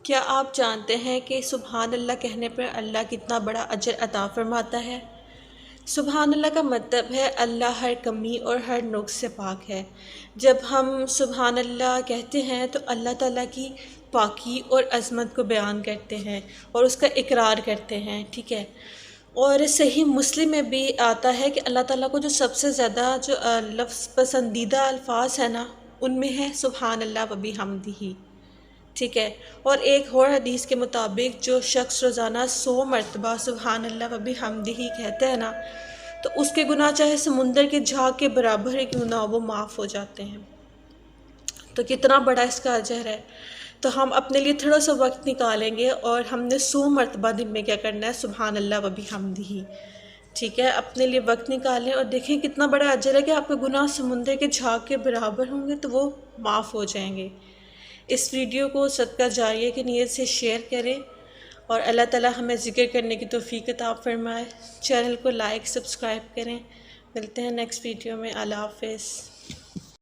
کیا آپ جانتے ہیں کہ سبحان اللہ کہنے پر اللہ کتنا بڑا اجر عطا فرماتا ہے؟ سبحان اللہ کا مطلب ہے اللہ ہر کمی اور ہر نقص سے پاک ہے۔ جب ہم سبحان اللہ کہتے ہیں تو اللہ تعالیٰ کی پاکی اور عظمت کو بیان کرتے ہیں اور اس کا اقرار کرتے ہیں، ٹھیک ہے۔ اور صحیح مسلم میں بھی آتا ہے کہ اللہ تعالیٰ کو جو سب سے زیادہ جو لفظ پسندیدہ الفاظ ہیں نا، ان میں ہے سبحان اللہ و بحمدہ، ٹھیک ہے۔ اور ایک اور حدیث کے مطابق جو شخص روزانہ 100 مرتبہ سبحان اللہ و بحمدہ کہتے ہیں نا، تو اس کے گناہ چاہے سمندر کے جھاگ کے برابر ہی کیوں نہ ہو، وہ معاف ہو جاتے ہیں۔ تو کتنا بڑا اس کا اجر ہے۔ تو ہم اپنے لیے تھوڑا سا وقت نکالیں گے اور ہم نے 100 مرتبہ دن میں کیا کرنا ہے، سبحان اللہ و بحمدہ، ٹھیک ہے۔ اپنے لیے وقت نکالیں اور دیکھیں کتنا بڑا اجر ہے کہ آپ کے گناہ سمندر کے جھاگ کے برابر ہوں گے تو وہ معاف ہو جائیں گے۔ اس ویڈیو کو صدقہ جاریہ کی نیت سے شیئر کریں اور اللہ تعالیٰ ہمیں ذکر کرنے کی توفیق عطا فرمائے۔ چینل کو لائک سبسکرائب کریں۔ ملتے ہیں نیکسٹ ویڈیو میں۔ اللہ حافظ۔